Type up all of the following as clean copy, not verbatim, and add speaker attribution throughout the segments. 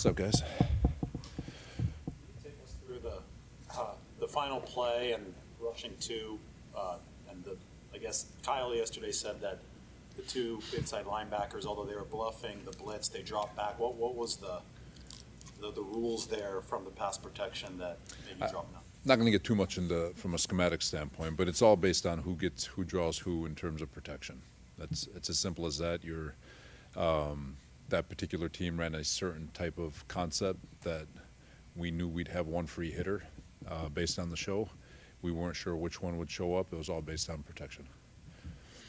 Speaker 1: What's up, guys?
Speaker 2: Take us through the final play and rushing two, and I guess Kyle yesterday said that the two inside linebackers, although they were bluffing the blitz, they dropped back. What was the rules there from the pass protection that made you drop them?
Speaker 1: Not going to get too much into from a schematic standpoint, but it's all based on who draws who in terms of protection. It's as simple as that. That particular team ran a certain type of concept that we knew we'd have one free hitter based on the show. We weren't sure which one would show up. It was all based on protection.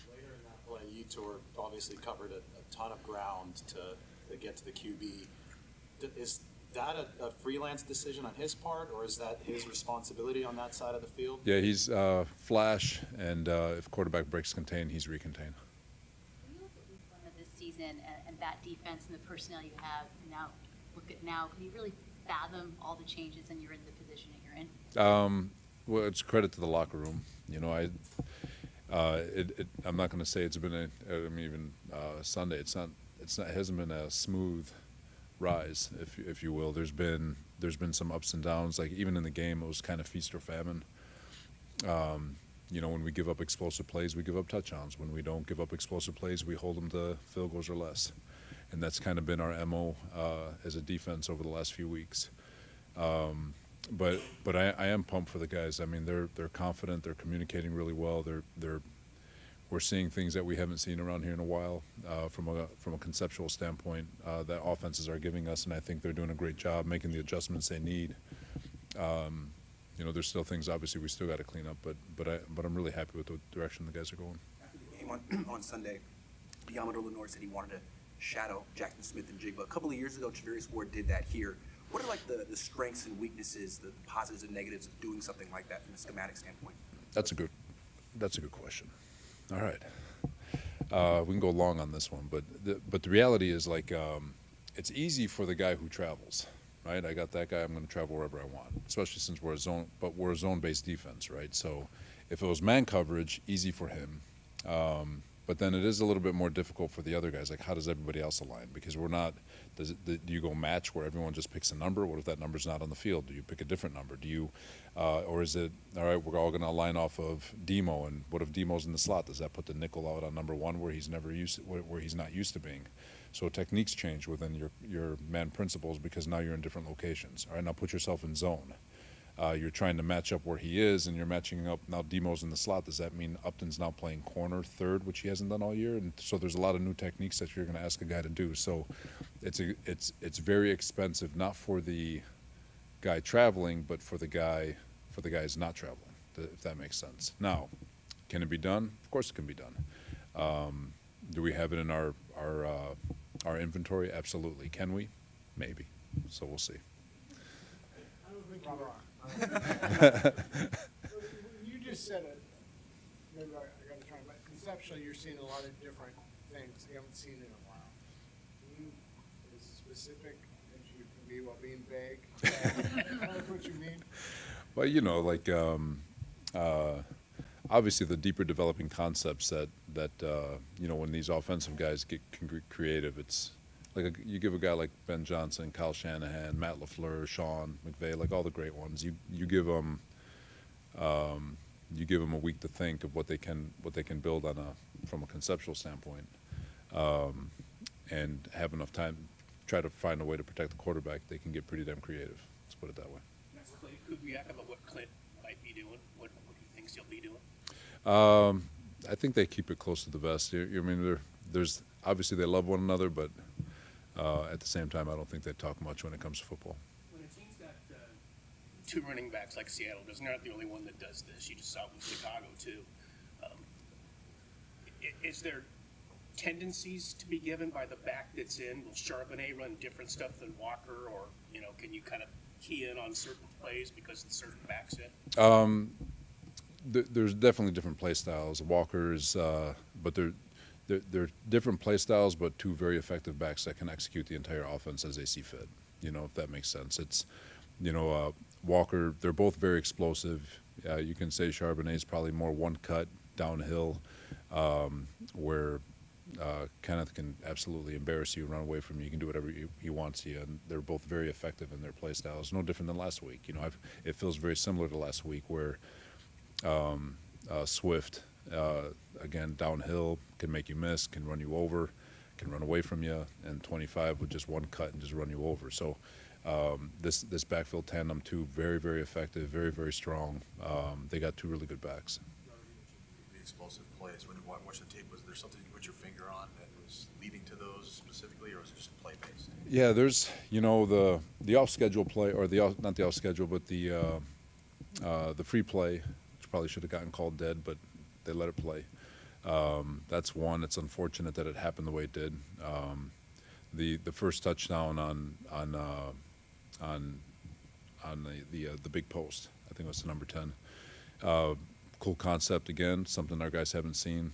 Speaker 2: Later in that play, you two obviously covered a ton of ground to get to the QB. Is that a freelance decision on his part, or is that his responsibility on that side of the field?
Speaker 1: Yeah, he's flash, and if quarterback breaks contain, he's recontain.
Speaker 3: When you look at week one of this season and that defense and the personnel you have now, can you really fathom all the changes and you're in the position that you're in?
Speaker 1: Well, it's credit to the locker room. You know, I'm not going to say it's been even Sunday. It hasn't been a smooth rise, if you will. There's been some ups and downs. Like even in the game, it was kind of feast or famine. When we give up explosive plays, we give up touchdowns. When we don't give up explosive plays, we hold them to field goals or less. And that's kind of been our MO as a defense over the last few weeks. But I am pumped for the guys. I mean, they're confident. They're communicating really well. We're seeing things that we haven't seen around here in a while from a conceptual standpoint that offenses are giving us, and I think they're doing a great job making the adjustments they need. There's still things obviously we still got to clean up, but I'm really happy with the direction the guys are going.
Speaker 4: After the game on Sunday, Yamato Lenore said he wanted to shadow Jackson Smith and Jigba. A couple of years ago, Javarius Ward did that here. What are like the strengths and weaknesses, the positives and negatives of doing something like that from a schematic standpoint?
Speaker 1: That's a good question. All right, we can go long on this one, but the reality is it's easy for the guy who travels, right? I got that guy. I'm going to travel wherever I want, especially since we're a zone-based defense, right? So if it was man coverage, easy for him. But then it is a little bit more difficult for the other guys. Like, how does everybody else align? Because we're not. Do you go match where everyone just picks a number? What if that number's not on the field? Do you pick a different number? Do you, or is it all right? We're all going to align off of Demo, and what if Demo's in the slot? Does that put the nickel out on number one where he's not used to being? So techniques change within your man principles because now you're in different locations. All right, now put yourself in zone. You're trying to match up where he is, and you're matching up. Now Demo's in the slot. Does that mean Upton's now playing corner, third, which he hasn't done all year? And so there's a lot of new techniques that you're going to ask a guy to do. So it's very expensive, not for the guy traveling, but for the guys not traveling, if that makes sense. Now, can it be done? Of course it can be done. Do we have it in our inventory? Absolutely. Can we? Maybe. So we'll see.
Speaker 5: I don't think you're wrong. You just said it. Maybe I got to try, but conceptually, you're seeing a lot of different things you haven't seen in a while. Can you be as specific as you can be while being vague? That's what you mean.
Speaker 1: Well, obviously the deeper developing concepts that when these offensive guys can get creative, it's like you give a guy like Ben Johnson, Kyle Shanahan, Matt LaFleur, Sean McVay, like all the great ones. You give them a week to think of what they can build from a conceptual standpoint, and have enough time try to find a way to protect the quarterback. They can get pretty damn creative. Let's put it that way.
Speaker 6: That's Kubiak about what Clint might be doing. What he thinks he'll be doing.
Speaker 1: I think they keep it close to the vest. There's obviously they love one another, but at the same time, I don't think they talk much when it comes to football.
Speaker 6: When a team's got two running backs like Seattle does, they're not the only one that does this. You just saw it with Chicago too. Is there tendencies to be given by the back that's in? Will Charbonnet run different stuff than Walker, or can you kind of key in on certain plays because the certain backs in?
Speaker 1: There's definitely different play styles. Walker's, but they're different play styles, but two very effective backs that can execute the entire offense as they see fit. If that makes sense. It's, Walker. They're both very explosive. You can say Charbonnet's probably more one cut downhill, where Kenneth can absolutely embarrass you, run away from you. He can do whatever he wants to you, and they're both very effective in their play styles. No different than last week. You know, it feels very similar to last week where Swift, again, downhill, can make you miss, can run you over, can run away from you, and 25 with just one cut and just run you over. So this backfield tandem, too, very, very effective, very, very strong. They got two really good backs.
Speaker 7: The explosive plays, when you watch the tape, was there something you put your finger on that was leading to those specifically, or was it just play-based?
Speaker 1: Yeah, there's, you know, the off-schedule play, or not the off-schedule, but the free play, which probably should have gotten called dead, but they let it play. That's one. It's unfortunate that it happened the way it did. The first touchdown on the big post, I think it was the number 10. Cool concept again, something our guys haven't seen.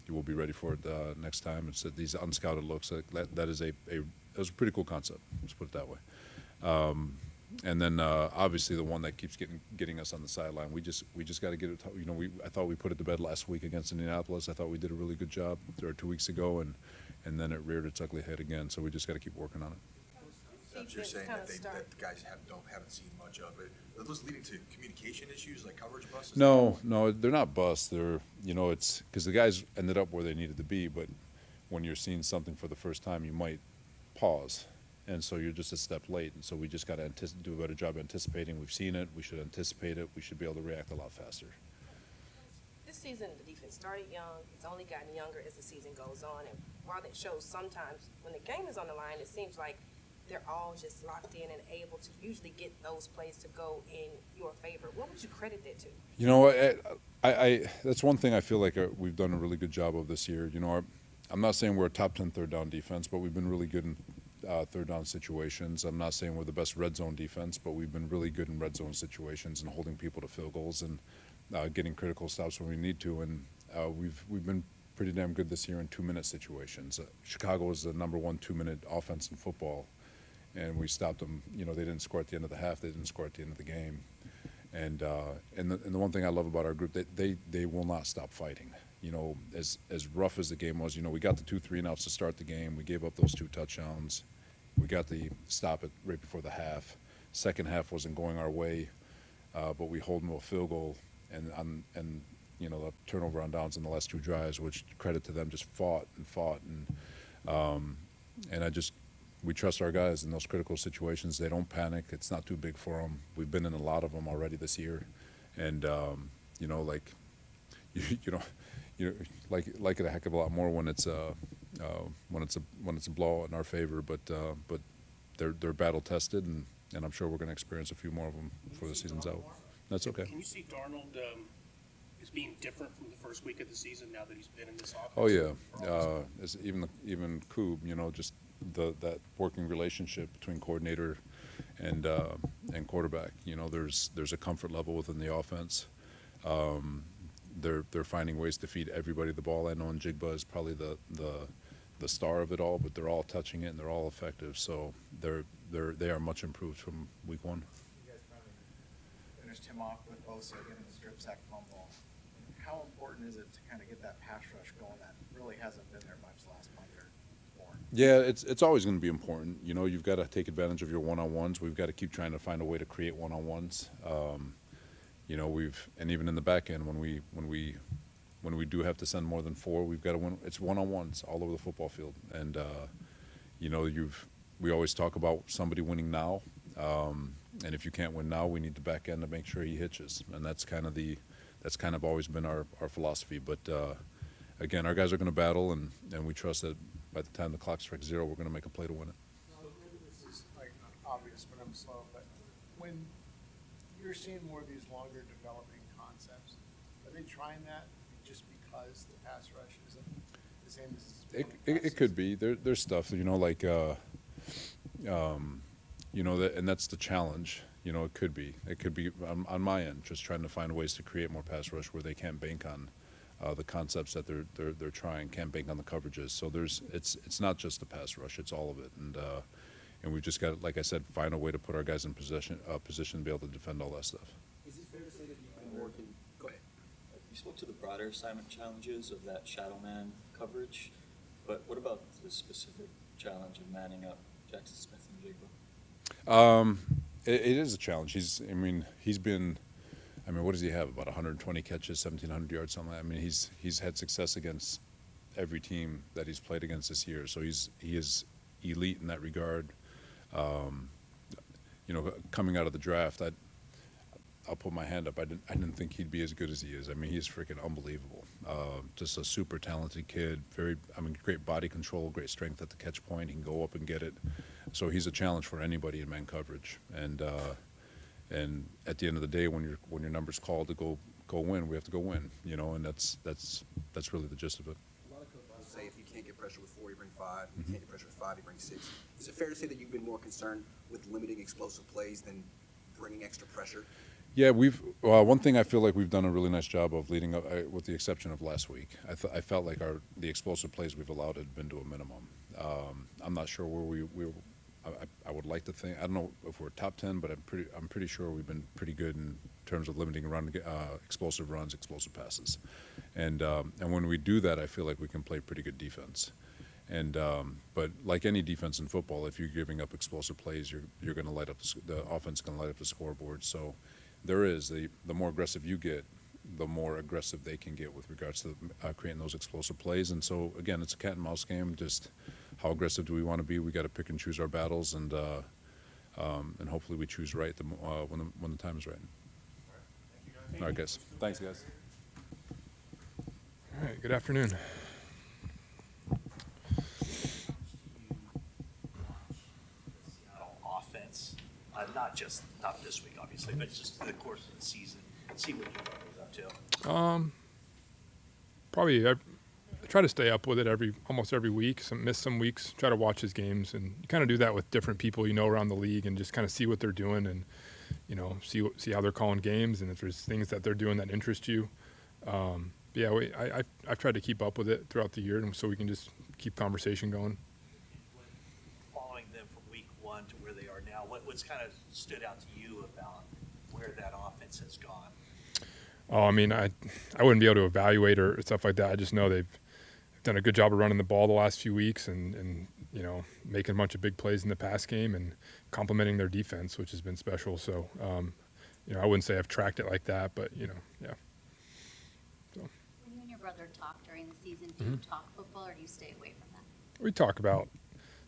Speaker 1: You will be ready for it next time. It's these unscouted looks. That is it was a pretty cool concept. Let's put it that way. And then obviously the one that keeps getting us on the sideline. We just got to get it. You know, I thought we put it to bed last week against Indianapolis. I thought we did a really good job, or 2 weeks ago, and then it reared its ugly head again. So we just got to keep working on it.
Speaker 7: You're saying that the guys haven't seen much of it. Are those leading to communication issues like coverage busts?
Speaker 1: No, they're not busts. They're, you know, it's because the guys ended up where they needed to be, but when you're seeing something for the first time, you might pause, and so you're just a step late. And so we just got to do a better job anticipating. We've seen it. We should anticipate it. We should be able to react a lot faster.
Speaker 8: This season, the defense started young. It's only gotten younger as the season goes on. And while it shows sometimes when the game is on the line, it seems like they're all just locked in and able to usually get those plays to go in your favor. What would you credit that to?
Speaker 1: You know, I that's one thing I feel like we've done a really good job of this year. You know, I'm not saying we're a top 10 third down defense, but we've been really good in third down situations. I'm not saying we're the best red zone defense, but we've been really good in red zone situations and holding people to field goals and getting critical stops when we need to. And we've been pretty damn good this year in 2-minute situations. Chicago is the number 1 2-minute offense in football, and we stopped them. You know, they didn't score at the end of the half. They didn't score at the end of the game. And the one thing I love about our group, they will not stop fighting. You know, as rough as the game was, you know, we got the 2 3-and-outs to start the game. We gave up those 2 touchdowns. We got the stop it right before the half. Second half wasn't going our way, but we hold them to a field goal, and you know, the turnover on downs in the last 2 drives, which credit to them, just fought, and we trust our guys in those critical situations. They don't panic. It's not too big for them. We've been in a lot of them already this year, and you know, like you like it a heck of a lot more when it's a blowout in our favor. But they're battle tested, and I'm sure we're going to experience a few more of them before the season's out. That's okay.
Speaker 6: Can you see Darnold as being different from the first week of the season now that he's been in this offense?
Speaker 1: Oh yeah, even Koob, you know, just that working relationship between coordinator and quarterback. You know, there's a comfort level within the offense. They're finding ways to feed everybody the ball. I know Njigba is probably the star of it all, but they're all touching it and they're all effective. So they are much improved from week 1.
Speaker 9: You guys finally finished him off with Bosa getting the strip sack fumble. How important is it to kind of get that pass rush going that really hasn't been there much last month or more?
Speaker 1: Yeah, it's always going to be important. You know, you've got to take advantage of your one-on-ones. We've got to keep trying to find a way to create one-on-ones. You know, and even in the back end when we do have to send more than 4, we've got to win. It's one-on-ones all over the football field, and you know, we always talk about somebody winning now, and if you can't win now, we need the back end to make sure he hitches, and that's kind of always been our philosophy. But again, our guys are going to battle, and we trust that by the time the clock strikes 0, we're going to make a play to win it.
Speaker 5: This is like obvious, but I'm slow. But when you're seeing more of these longer developing concepts, are they trying that just because the pass rush isn't the same as
Speaker 1: It could be. There's stuff, you know, like you know, and that's the challenge. You know, it could be on my end, just trying to find ways to create more pass rush where they can't bank on the concepts that they're trying, can't bank on the coverages. So it's not just the pass rush, it's all of it, and we've just got, like I said, find a way to put our guys in position to be able to defend all that stuff.
Speaker 4: Is it fair to say that you've been working? Go ahead.
Speaker 10: You spoke to the broader assignment challenges of that shadow man coverage, but what about the specific challenge of manning up Jackson Smith and Jigba?
Speaker 1: It is a challenge. He's been, what does he have? About 120 catches, 1,700 yards, something like that. He's had success against every team that he's played against this year. So he is elite in that regard. Coming out of the draft, I'll put my hand up. I didn't think he'd be as good as he is. He's freaking unbelievable. Just a super talented kid. Great body control, great strength at the catch point. He can go up and get it. So he's a challenge for anybody in man coverage. And at the end of the day, when your number's called to go win, we have to go win. And that's really the gist of it.
Speaker 4: A lot of coaches will say if you can't get pressure with 4, you bring 5. If you can't get pressure with 5, you bring 6. Is it fair to say that you've been more concerned with limiting explosive plays than bringing extra pressure?
Speaker 1: Yeah, one thing I feel like we've done a really nice job of leading up, with the exception of last week. I felt like the explosive plays we've allowed had been to a minimum. I'm not sure where I would like to think. I don't know if we're top 10, but I'm pretty sure we've been pretty good in terms of limiting explosive runs, explosive passes, and when we do that, I feel like we can play pretty good defense. And but like any defense in football, if you're giving up explosive plays, you're going to light up the offense, going to light up the scoreboard. So there is the more aggressive you get, the more aggressive they can get with regards to creating those explosive plays. And so again, it's a cat and mouse game. Just how aggressive do we want to be? We got to pick and choose our battles, and hopefully we choose right when the time is right. All right, guys. Thanks, guys.
Speaker 11: All right. Good afternoon.
Speaker 2: Seattle offense, not this week, obviously, but just the course of the season. See what you guys are up to.
Speaker 11: Probably I try to stay up with it almost every week. Miss some weeks. Try to watch his games, and you kind of do that with different people around the league, and just kind of see what they're doing, and see how they're calling games, and if there's things that they're doing that interest you. I've tried to keep up with it throughout the year, and so we can just keep conversation going.
Speaker 2: Following them from week 1 to where they are now, what's kind of stood out to you about where that offense has gone?
Speaker 11: Oh, I wouldn't be able to evaluate or stuff like that. I just know they've done a good job of running the ball the last few weeks, and making a bunch of big plays in the pass game and complementing their defense, which has been special. So, I wouldn't say I've tracked it like that, but yeah. So.
Speaker 3: When you and your brother talk during the season, do you talk football or do you stay away from that?
Speaker 11: We talk about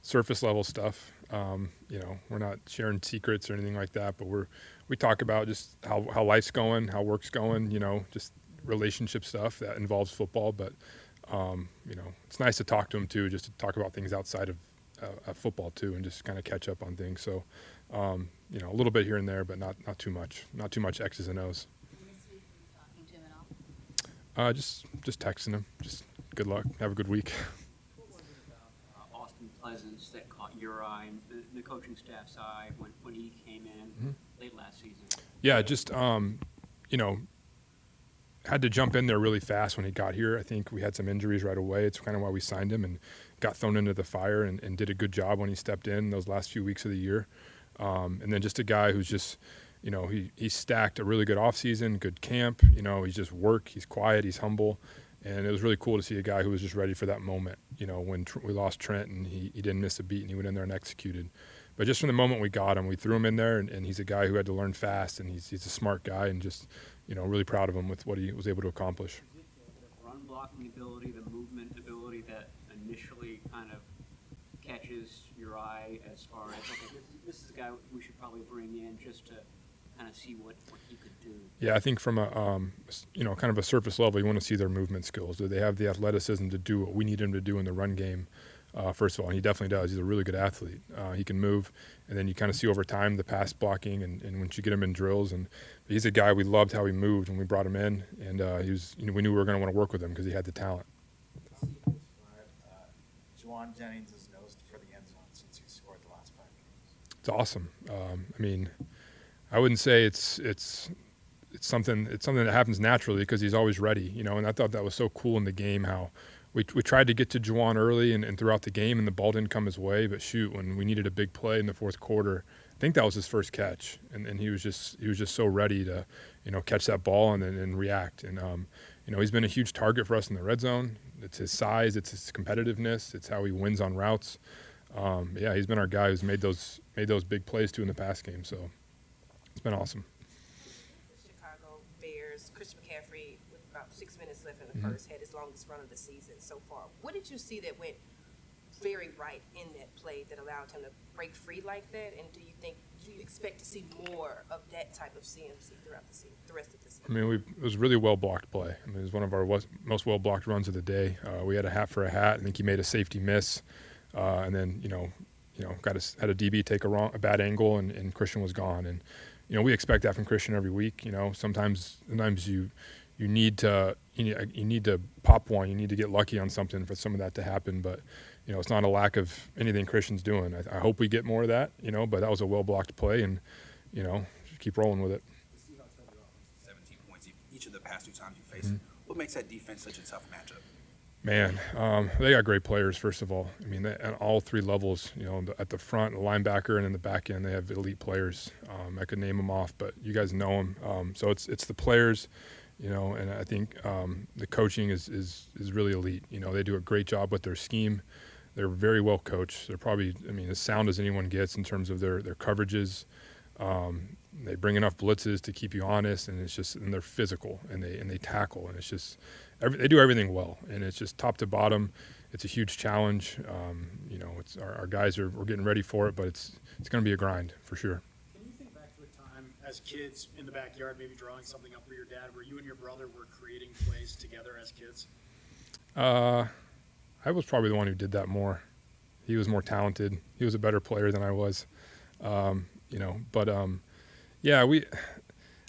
Speaker 11: surface level stuff. We're not sharing secrets or anything like that, but we talk about just how life's going, how work's going, just relationship stuff that involves football. But, it's nice to talk to him too, just to talk about things outside of football too, and just kind of catch up on things. So, a little bit here and there, but not too much, X's and O's.
Speaker 3: This week, were you talking to him at all?
Speaker 11: Just texting him. Just good luck. Have a good week.
Speaker 12: What was it about Austin Pleasance that caught your eye and the coaching staff's eye when he came in late last season?
Speaker 11: Yeah, just had to jump in there really fast when he got here. I think we had some injuries right away. It's kind of why we signed him, and got thrown into the fire and did a good job when he stepped in those last few weeks of the year. And then just a guy who's just, he stacked a really good offseason, good camp. He's just he's quiet, he's humble. And it was really cool to see a guy who was just ready for that moment, when we lost Trent and he didn't miss a beat and he went in there and executed. But just from the moment we got him, we threw him in there, and he's a guy who had to learn fast, and he's a smart guy, and just, really proud of him with what he was able to accomplish.
Speaker 12: Is it the run blocking ability, the movement ability that initially kind of catches your eye as far as, okay, this is a guy we should probably bring in just to kind of see what he could do?
Speaker 11: Yeah, I think from a kind of a surface level, you want to see their movement skills. Do they have the athleticism to do what we need him to do in the run game? First of all, and he definitely does. He's a really good athlete. He can move, and then you kind of see over time the pass blocking, and once you get him in drills. And he's a guy, we loved how he moved when we brought him in, and we knew we were going to want to work with him because he had the talent.
Speaker 9: Juwan Jennings is nosed for the end zone since he scored the last 5 games.
Speaker 11: It's awesome. I wouldn't say it's something that happens naturally because he's always ready, and I thought that was so cool in the game how we tried to get to Juwan early and throughout the game, and the ball didn't come his way. But shoot, when we needed a big play in the fourth quarter, I think that was his first catch, and he was just so ready to catch that ball and react. And He's been a huge target for us in the red zone. It's his size, it's his competitiveness, it's how he wins on routes. Yeah, he's been our guy who's made those big plays too in the pass game. So it's been awesome.
Speaker 8: The Chicago Bears, Christian McCaffrey, with about 6 minutes left in the first, had his longest run of the season so far. What did you see that went very right in that play that allowed him to break free like that? And do you expect to see more of that type of CMC throughout the rest of the season?
Speaker 11: I mean, it was really well blocked play. I mean, it was one of our most well blocked runs of the day. We had a hat for a hat. I think he made a safety miss, and then had a DB take a bad angle, and Christian was gone. And we expect that from Christian every week. Sometimes you need to pop one. You need to get lucky on something for some of that to happen. But it's not a lack of anything Christian's doing. I hope we get more of that. But that was a well blocked play, and just keep rolling with it.
Speaker 4: 17 points each of the past 2 times you faced. What makes that defense such a tough matchup?
Speaker 11: Man, they got great players, first of all. I mean, at all 3 levels, at the front, the linebacker, and in the back end, they have elite players. I could name them off, but you guys know them. So it's the players, and I think the coaching is really elite. They do a great job with their scheme. They're very well coached. They're probably, as sound as anyone gets in terms of their coverages. They bring enough blitzes to keep you honest, and they're physical, and they tackle, and it's just they do everything well, and it's just top to bottom. It's a huge challenge. It's our guys we're getting ready for it, but it's going to be a grind for sure.
Speaker 13: Can you think back to a time as kids in the backyard, maybe drawing something up for your dad, where you and your brother were creating plays together as kids?
Speaker 11: I was probably the one who did that more. He was more talented. He was a better player than I was. Yeah,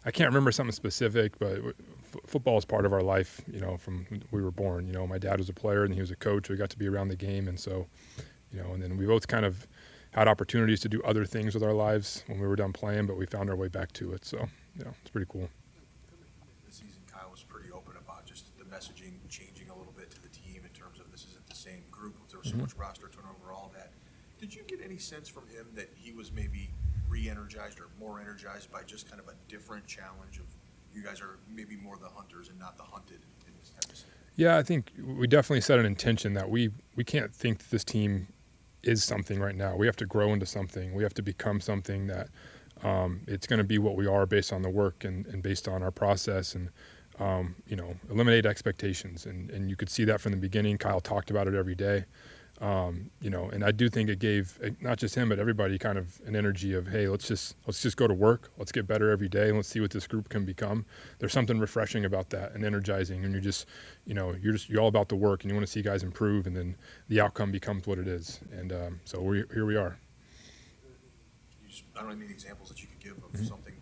Speaker 11: I can't remember something specific, but football is part of our life, from we were born. My dad was a player and he was a coach. We got to be around the game. And so, and then we both kind of had opportunities to do other things with our lives when we were done playing, but we found our way back to it. So, it's pretty cool.
Speaker 7: This season, Kyle was pretty open about just the messaging changing a little bit to the team in terms of this isn't the same group. There was so much roster turnover, all that. Did you get any sense from him that he was maybe re-energized or more energized by just kind of a different challenge of you guys are maybe more the hunters and not the hunted in this type of situation? Yeah,
Speaker 11: I think we definitely set an intention that we can't think that this team is something right now. We have to grow into something. We have to become something that it's going to be what we are based on the work and based on our process, and eliminate expectations. And you could see that from the beginning. Kyle talked about it every day. And I do think it gave not just him but everybody kind of an energy of, hey, let's just go to work, let's get better every day, and let's see what this group can become. There's something refreshing about that and energizing, and you're all about the work, and you want to see guys improve, and then the outcome becomes what it is. And so here we are.
Speaker 7: I don't have any examples that you could give of something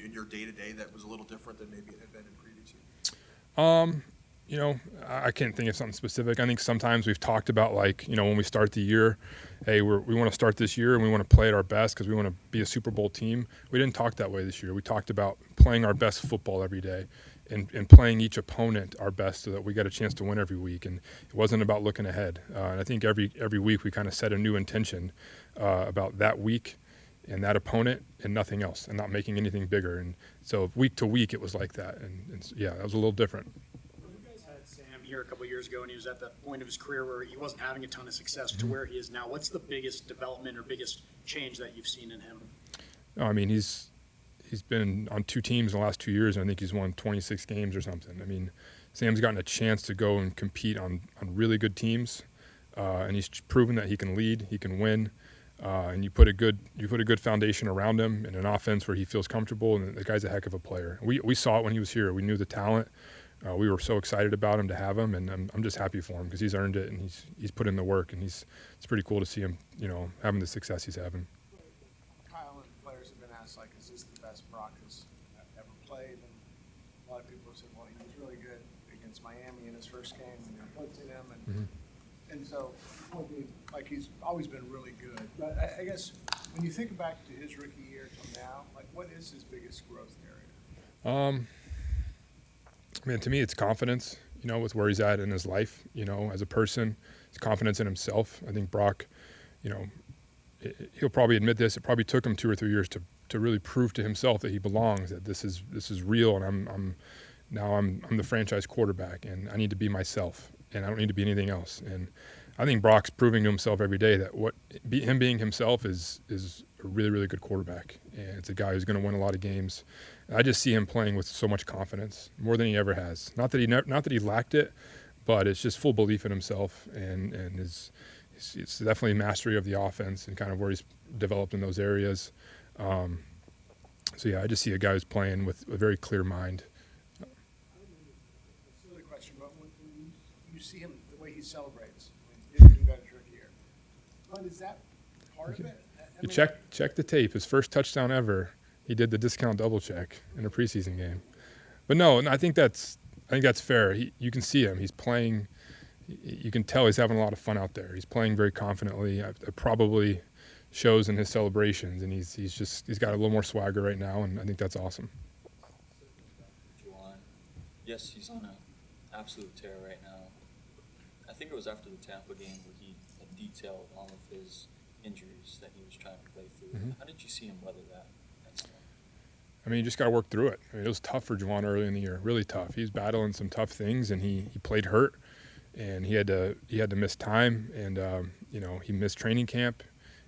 Speaker 7: in your day-to-day that was a little different than maybe it had been in previous years?
Speaker 11: I can't think of something specific. I think sometimes we've talked about, when we start the year, hey, we want to start this year and we want to play at our best because we want to be a Super Bowl team. We didn't talk that way this year. We talked about playing our best football every day and playing each opponent our best so that we got a chance to win every week. And it wasn't about looking ahead. And I think every week we kind of set a new intention about that week and that opponent and nothing else, and not making anything bigger. And so week to week it was like that. And yeah, that was a little different.
Speaker 13: Here a couple of years ago, and he was at that point of his career where he wasn't having a ton of success to where he is now. What's the biggest development or biggest change that you've seen in him?
Speaker 11: I mean, he's been on 2 teams in the last 2 years, and I think he's won 26 games or something. I mean, Sam's gotten a chance to go and compete on really good teams, and he's proven that he can lead, he can win, and you put a good foundation around him in an offense where he feels comfortable, and the guy's a heck of a player. We saw it when he was here. We knew the talent. We were so excited about him to have him, and I'm just happy for him because he's earned it, and he's put in the work, and it's pretty cool to see him, having the success he's having.
Speaker 5: Kyle and players have been asked, is this the best Brock has ever played? And a lot of people have said, well, he was really good against Miami in his first game, and they blitzing him, and so he's always been really good. But I guess when you think back to his rookie year till now, what is his biggest growth area?
Speaker 11: To me, it's confidence, with where he's at in his life, as a person. His confidence in himself. I think Brock, he'll probably admit this. It probably took him 2 or 3 years to really prove to himself that he belongs, that this is real, and I'm Now I'm the franchise quarterback, and I need to be myself, and I don't need to be anything else. And I think Brock's proving to himself every day that him being himself is a really, really good quarterback. And it's a guy who's going to win a lot of games. And I just see him playing with so much confidence, more than he ever has. Not that he lacked it, but it's just full belief in himself, and it's definitely mastery of the offense and kind of where he's developed in those areas. So yeah, I just see a guy who's playing with a very clear mind.
Speaker 5: Silly question, but when you see him, the way he celebrates, he's even got a trickier. But is that part of it?
Speaker 11: You check the tape. His first touchdown ever, he did the discount double check in a preseason game. But no, I think that's fair. You can see him. He's playing. You can tell he's having a lot of fun out there. He's playing very confidently. It probably shows in his celebrations, and he's got a little more swagger right now, and I think that's awesome.
Speaker 10: Juwan, yes, he's on an absolute tear right now. I think it was after the Tampa game where he had detailed all of his injuries that he was trying to play through.
Speaker 11: Mm-hmm.
Speaker 10: How did you see him weather that?
Speaker 11: I mean, you just got to work through it. I mean, it was tough for Juwan early in the year, really tough. He's battling some tough things, and he played hurt, and he had to miss time, and he missed training camp.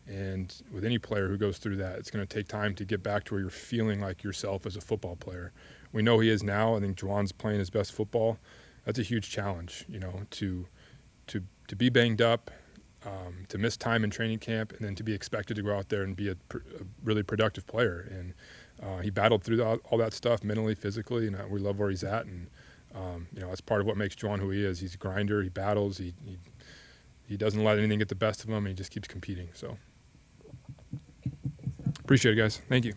Speaker 11: And with any player who goes through that, it's going to take time to get back to where you're feeling like yourself as a football player. We know he is now. I think Juwan's playing his best football. That's a huge challenge, to be banged up, to miss time in training camp, and then to be expected to go out there and be a really productive player. And he battled through all that stuff mentally, physically, and we love where he's at. And that's part of what makes Juwan who he is. He's a grinder. He battles. He doesn't let anything get the best of him. And he just keeps competing. So appreciate it, guys. Thank you.